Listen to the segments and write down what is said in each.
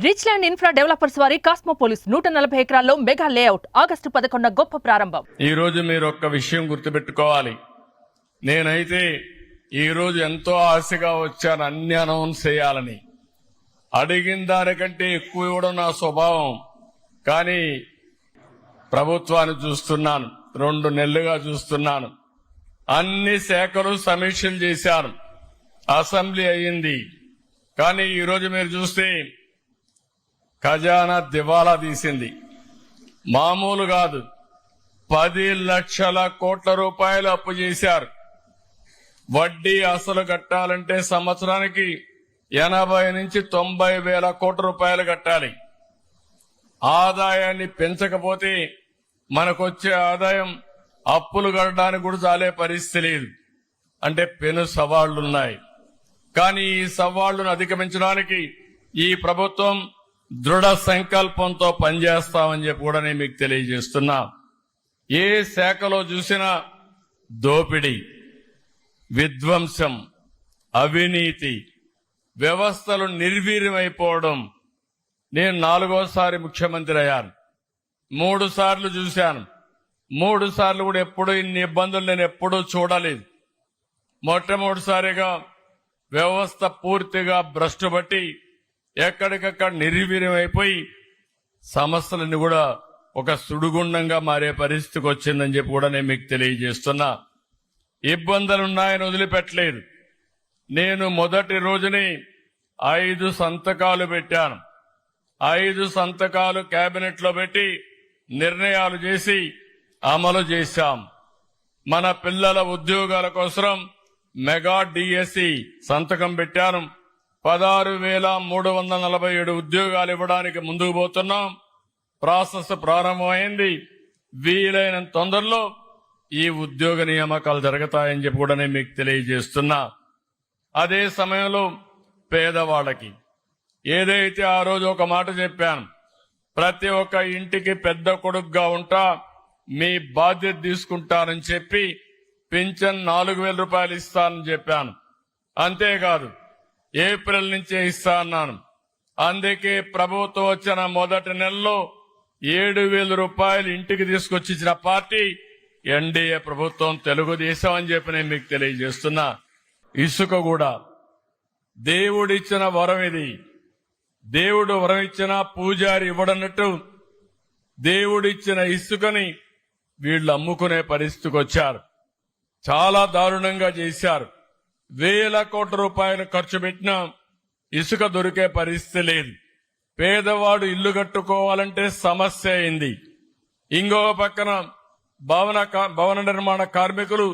Rich land infra developers వారి కాస్మోపోలిస్ 140 ఎకరాల్లో mega layout August 11 గొప్ప ప్రారంభం. ఈ రోజు మీరు ఒక్క విషయం గుర్తుపెట్టుకోవాలి. నేనైతే ఈ రోజు ఎంతో ఆశగా వచ్చాను అన్ని అనౌన్స్ చేయాలని. అడిగిన దానికంటే ఎక్కువ ఇవ్వడం నా స్వభావం. కానీ ప్రభుత్వాన్ని చూస్తున్నాను, 2 నెలలుగా చూస్తున్నాను. అన్ని శాఖలు సమీక్షలు చేశాను, అసెంబ్లీ అయ్యింది. కానీ ఈరోజు మీరు చూస్తే ఖజానా దివాలా తీసింది. మామూలు కాదు, 10 లక్షల కోట్ల రూపాయలు అప్పు చేశారు. వడ్డీ అసలు కట్టాలంటే సంవత్సరానికి 80 నుంచి 90 వేల కోట్ల రూపాయలు కట్టాలి. ఆదాయాన్ని పెంచకపోతే మనకొచ్చే ఆదాయం అప్పులు కట్టడానికి కూడా చాలే పరిస్థితి లేదు. అంటే పెను సవాళ్లున్నాయి. కానీ ఈ సవాళ్లను అధిగమించడానికి ఈ ప్రభుత్వం దృఢ సంకల్పంతో పనిచేస్తామని చెప్పి కూడా నేను మీకు తెలియజేస్తున్నా. ఏ శాఖలో చూసినా దోపిడీ, విధ్వంసం, అవినీతి, వ్యవస్థలు నిర్వీర్యమైపోవడం. నేను 4వసారి ముఖ్యమంత్రి అయ్యాను. 3 సార్లు చూశాను. 3 సార్లు కూడా ఎప్పుడూ ఇన్ని ఇబ్బందులు నేను ఎప్పుడూ చూడలేదు. మొట్టమొదటిసారిగా వ్యవస్థ పూర్తిగా భ్రష్టుపట్టి ఎక్కడికక్కడ నిర్వీర్యమైపోయి సమస్యలన్నీ కూడా ఒక సుడిగుండంగా మారే పరిస్థితికి వచ్చిందని చెప్పి కూడా నేను మీకు తెలియజేస్తున్నా. ఇబ్బందులున్నాయని వదిలిపెట్టలేదు. నేను మొదటి రోజుని 5 సంతకాలు పెట్టాను. 5 సంతకాలు కేబినెట్ లో పెట్టి నిర్ణయాలు చేసి అమలు చేశాం. మన పిల్లల ఉద్యోగాల కోసం మెగా డిఎస్సి సంతకం పెట్టాను. 16,347 ఉద్యోగాలు ఇవ్వడానికి ముందుకు పోతున్నాం. ప్రాసెస్ ప్రారంభమైంది. వీలైన తొందరలో ఈ ఉద్యోగ నియామకాలు జరుగుతాయని చెప్పి కూడా నేను మీకు తెలియజేస్తున్నా. అదే సమయంలో పేదవాళ్ళకి ఏదైతే ఆ రోజు ఒక మాట చెప్పాను, ప్రతి ఒక్క ఇంటికి పెద్ద కొడుకుగా ఉంటా, మీ బాధ్యత తీసుకుంటానని చెప్పి పింఛన్ 4,000 రూపాయలు ఇస్తానని చెప్పాను. అంతేకాదు ఏప్రిల్ నుంచే ఇస్తా అన్నాను. అందుకే ప్రభుత్వం వచ్చిన మొదటి నెలలో 7,000 రూపాయలు ఇంటికి తీసుకొచ్చి ఇచ్చిన పార్టీ ఎన్డీఏ ప్రభుత్వం, తెలుగుదేశం అని చెప్పి నేను మీకు తెలియజేస్తున్నా. ఇసుక కూడా దేవుడిచ్చిన వరం. ఇది దేవుడు వరం ఇచ్చిన పూజారి ఇవ్వడన్నట్టు దేవుడిచ్చిన ఇసుకని వీళ్ళు అమ్ముకునే పరిస్థితికి వచ్చారు. చాలా దారుణంగా చేశారు. 1,000 కోట్ల రూపాయలు ఖర్చు పెట్టినా ఇసుక దొరికే పరిస్థితి లేదు. పేదవాడు ఇల్లు కట్టుకోవాలంటే సమస్య అయింది. ఇంకో పక్కన భవన నిర్మాణ కార్మికులు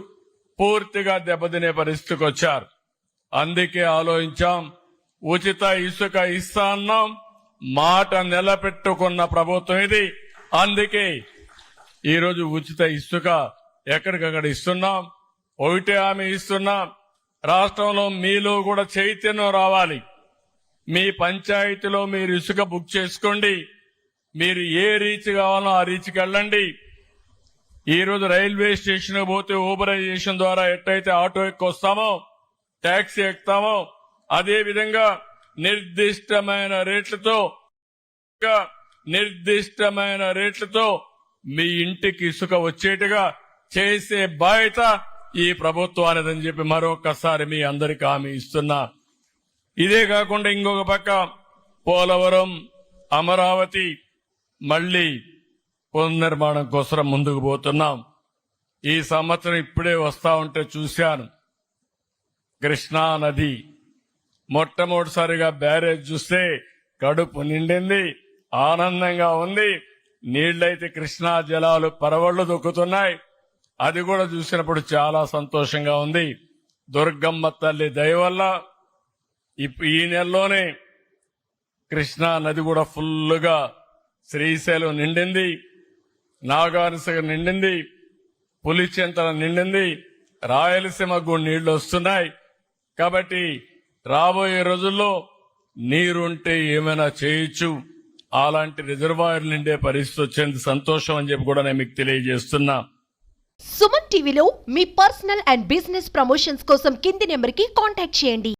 పూర్తిగా దెబ్బతినే పరిస్థితికి వచ్చారు. అందుకే ఆలోచించాం, ఉచిత ఇసుక ఇస్తా అన్నాం, మాట నిలబెట్టుకున్న ప్రభుత్వం ఇది. అందుకే ఈరోజు ఉచిత ఇసుక ఎక్కడికక్కడ ఇస్తున్నాం. ఒకటే హామీ ఇస్తున్నాం, రాష్ట్రంలో మీలో కూడా చైతన్యం రావాలి. మీ పంచాయతీలో మీరు ఇసుక బుక్ చేసుకోండి. మీరు ఏ రీచ్ కావాలో ఆ రీచ్కి వెళ్ళండి. ఈరోజు రైల్వే స్టేషన్ పోతే ఊబరైజేషన్ ద్వారా ఎట్టయితే ఆటో ఎక్కొస్తామో, ట్యాక్సీ ఎక్కుతామో, అదే విధంగా నిర్దిష్టమైన రేట్లతో మీ ఇంటికి ఇసుక వచ్చేట్టుగా చేసే బాధ్యత ఈ ప్రభుత్వానిదని చెప్పి మరొకసారి మీ అందరికీ హామీ ఇస్తున్నా. ఇదే కాకుండా ఇంకొక పక్క పోలవరం, అమరావతి మళ్లీ పునర్నిర్మాణం కోసం ముందుకు పోతున్నాం. ఈ సంవత్సరం ఇప్పుడే వస్తా ఉంటే చూశాను, కృష్ణా నది మొట్టమొదటిసారిగా బ్యారేజ్ చూస్తే కడుపు నిండింది, ఆనందంగా ఉంది. నీళ్లైతే కృష్ణా జలాలు పరవళ్లు దొక్కుతున్నాయి. అది కూడా చూసినప్పుడు చాలా సంతోషంగా ఉంది. దుర్గమ్మ తల్లి దయ వల్ల ఈ నెలలోనే కృష్ణా నది కూడా ఫుల్గా శ్రీశైలం నిండింది, నాగార్జున నిండింది, పులిచెంతల నిండింది, రాయలసీమ కూడా నీళ్లు వస్తున్నాయి. కాబట్టి రాబోయే రోజుల్లో నీరుంటే ఏమైనా చేయొచ్చు. అలాంటి రిజర్వాయర్లు నిండే పరిస్థితి వచ్చేందుకు సంతోషం అని చెప్పి కూడా నేను మీకు తెలియజేస్తున్నా. సుమన్ టీవీలో మీ పర్సనల్ అండ్ బిజినెస్ ప్రమోషన్స్ కోసం కింది నెంబర్కి కాంటాక్ట్ చేయండి.